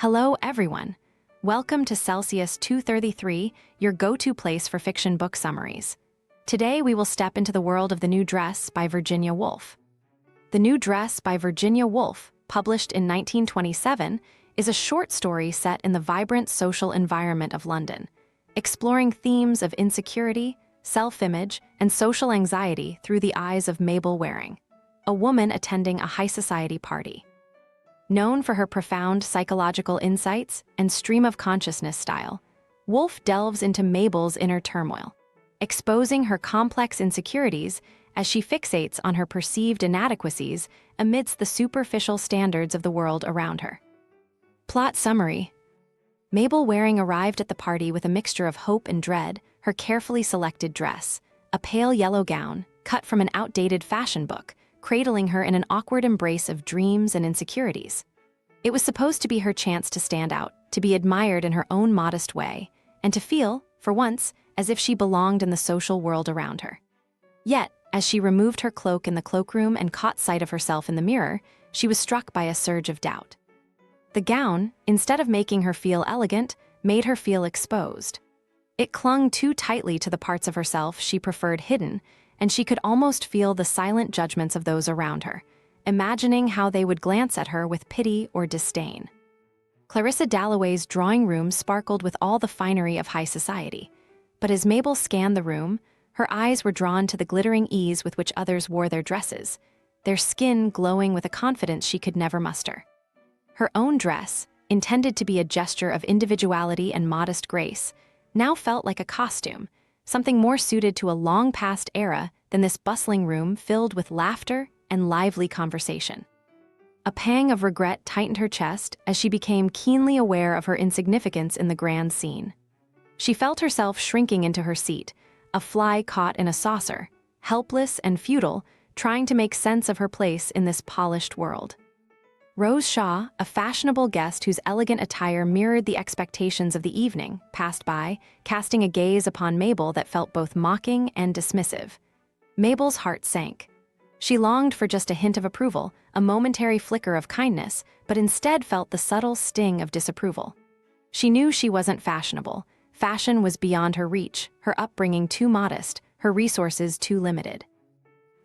Hello, everyone. Welcome to Celsius 233, your go-to place for fiction book summaries. Today, we will step into the world of The New Dress by Virginia Woolf. The New Dress by Virginia Woolf, published in 1927, is a short story set in the vibrant social environment of London, exploring themes of insecurity, self-image, and social anxiety through the eyes of Mabel Waring, a woman attending a high society party. Known for her profound psychological insights and stream-of-consciousness style, Woolf delves into Mabel's inner turmoil, exposing her complex insecurities as she fixates on her perceived inadequacies amidst the superficial standards of the world around her. Plot summary. Mabel Waring arrived at the party with a mixture of hope and dread, her carefully selected dress, a pale yellow gown, cut from an outdated fashion book, cradling her in an awkward embrace of dreams and insecurities. It was supposed to be her chance to stand out, to be admired in her own modest way, and to feel, for once, as if she belonged in the social world around her. Yet, as she removed her cloak in the cloakroom and caught sight of herself in the mirror, she was struck by a surge of doubt. The gown, instead of making her feel elegant, made her feel exposed. It clung too tightly to the parts of herself she preferred hidden, and she could almost feel the silent judgments of those around her, imagining how they would glance at her with pity or disdain. Clarissa Dalloway's drawing room sparkled with all the finery of high society, but as Mabel scanned the room, her eyes were drawn to the glittering ease with which others wore their dresses, their skin glowing with a confidence she could never muster. Her own dress, intended to be a gesture of individuality and modest grace, now felt like a costume, something more suited to a long-past era than this bustling room filled with laughter and lively conversation. A pang of regret tightened her chest as she became keenly aware of her insignificance in the grand scene. She felt herself shrinking into her seat, a fly caught in a saucer, helpless and futile, trying to make sense of her place in this polished world. Rose Shaw, a fashionable guest whose elegant attire mirrored the expectations of the evening, passed by, casting a gaze upon Mabel that felt both mocking and dismissive. Mabel's heart sank. She longed for just a hint of approval, a momentary flicker of kindness, but instead felt the subtle sting of disapproval. She knew she wasn't fashionable. Fashion was beyond her reach, her upbringing too modest, her resources too limited.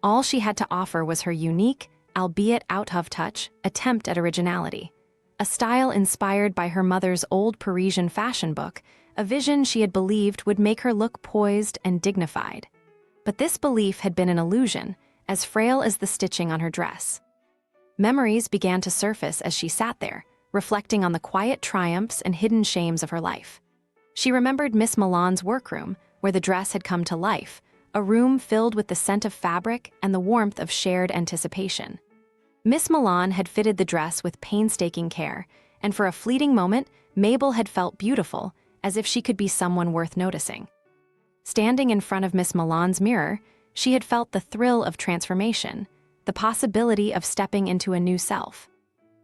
All she had to offer was her unique, albeit out-of-touch, attempt at originality, a style inspired by her mother's old Parisian fashion book, a vision she had believed would make her look poised and dignified. But this belief had been an illusion, as frail as the stitching on her dress. Memories began to surface as she sat there, reflecting on the quiet triumphs and hidden shames of her life. She remembered Miss Milan's workroom, where the dress had come to life, a room filled with the scent of fabric and the warmth of shared anticipation. Miss Milan had fitted the dress with painstaking care, and for a fleeting moment, Mabel had felt beautiful, as if she could be someone worth noticing. Standing in front of Miss Milan's mirror, she had felt the thrill of transformation, the possibility of stepping into a new self.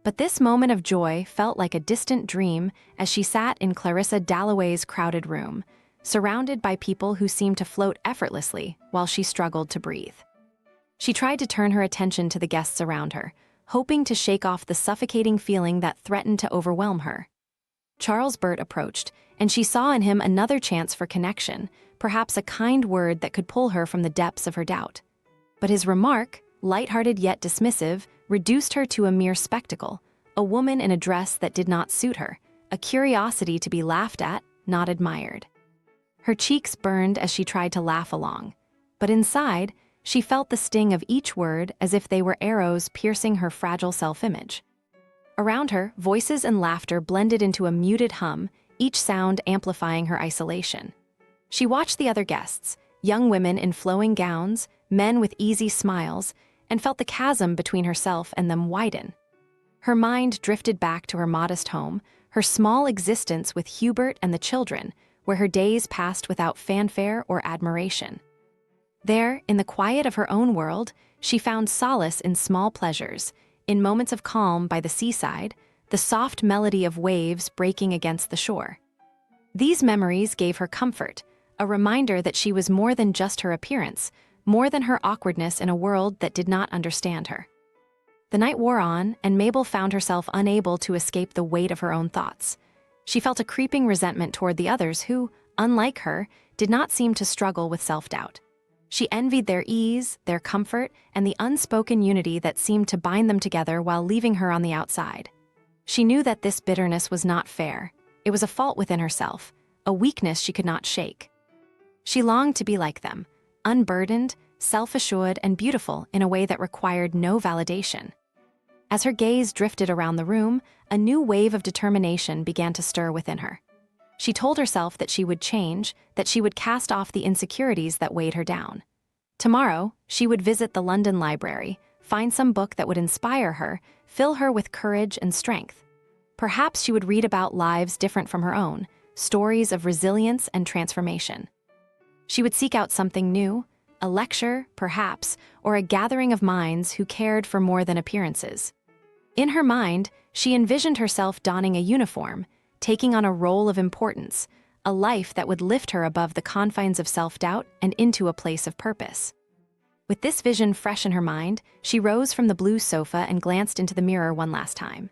But this moment of joy felt like a distant dream as she sat in Clarissa Dalloway's crowded room, surrounded by people who seemed to float effortlessly while she struggled to breathe. She tried to turn her attention to the guests around her, hoping to shake off the suffocating feeling that threatened to overwhelm her. Charles Burt approached, and she saw in him another chance for connection, perhaps a kind word that could pull her from the depths of her doubt. But his remark, lighthearted yet dismissive, reduced her to a mere spectacle, a woman in a dress that did not suit her, a curiosity to be laughed at, not admired. Her cheeks burned as she tried to laugh along, but inside, she felt the sting of each word as if they were arrows piercing her fragile self-image. Around her, voices and laughter blended into a muted hum, each sound amplifying her isolation. She watched the other guests, young women in flowing gowns, men with easy smiles, and felt the chasm between herself and them widen. Her mind drifted back to her modest home, her small existence with Hubert and the children, where her days passed without fanfare or admiration. There, in the quiet of her own world, she found solace in small pleasures, in moments of calm by the seaside, the soft melody of waves breaking against the shore. These memories gave her comfort, a reminder that she was more than just her appearance, more than her awkwardness in a world that did not understand her. The night wore on, and Mabel found herself unable to escape the weight of her own thoughts. She felt a creeping resentment toward the others who, unlike her, did not seem to struggle with self-doubt. She envied their ease, their comfort, and the unspoken unity that seemed to bind them together while leaving her on the outside. She knew that this bitterness was not fair. It was a fault within herself, a weakness she could not shake. She longed to be like them, unburdened, self-assured, and beautiful in a way that required no validation. As her gaze drifted around the room, a new wave of determination began to stir within her. She told herself that she would change, that she would cast off the insecurities that weighed her down. Tomorrow, she would visit the London Library, find some book that would inspire her, fill her with courage and strength. Perhaps she would read about lives different from her own, stories of resilience and transformation. She would seek out something new, a lecture, perhaps, or a gathering of minds who cared for more than appearances. In her mind, she envisioned herself donning a uniform, taking on a role of importance, a life that would lift her above the confines of self-doubt and into a place of purpose. With this vision fresh in her mind, she rose from the blue sofa and glanced into the mirror one last time.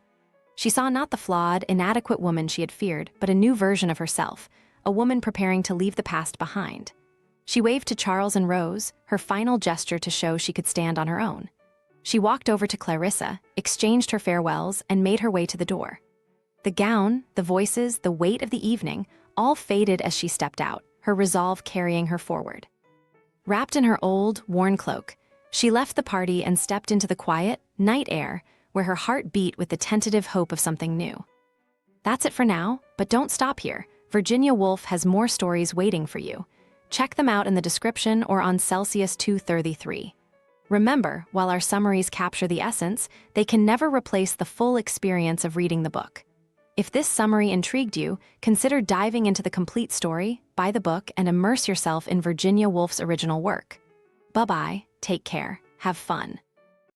She saw not the flawed, inadequate woman she had feared, but a new version of herself, a woman preparing to leave the past behind. She waved to Charles and Rose, her final gesture to show she could stand on her own. She walked over to Clarissa, exchanged her farewells, and made her way to the door. The gown, the voices, the weight of the evening, all faded as she stepped out, her resolve carrying her forward. Wrapped in her old, worn cloak, she left the party and stepped into the quiet, night air, where her heart beat with the tentative hope of something new. That's it for now, but don't stop here. Virginia Woolf has more stories waiting for you. Check them out in the description or on Celsius 233. Remember, while our summaries capture the essence, they can never replace the full experience of reading the book. If this summary intrigued you, consider diving into the complete story, buy the book, and immerse yourself in Virginia Woolf's original work. Bye-bye, take care, have fun.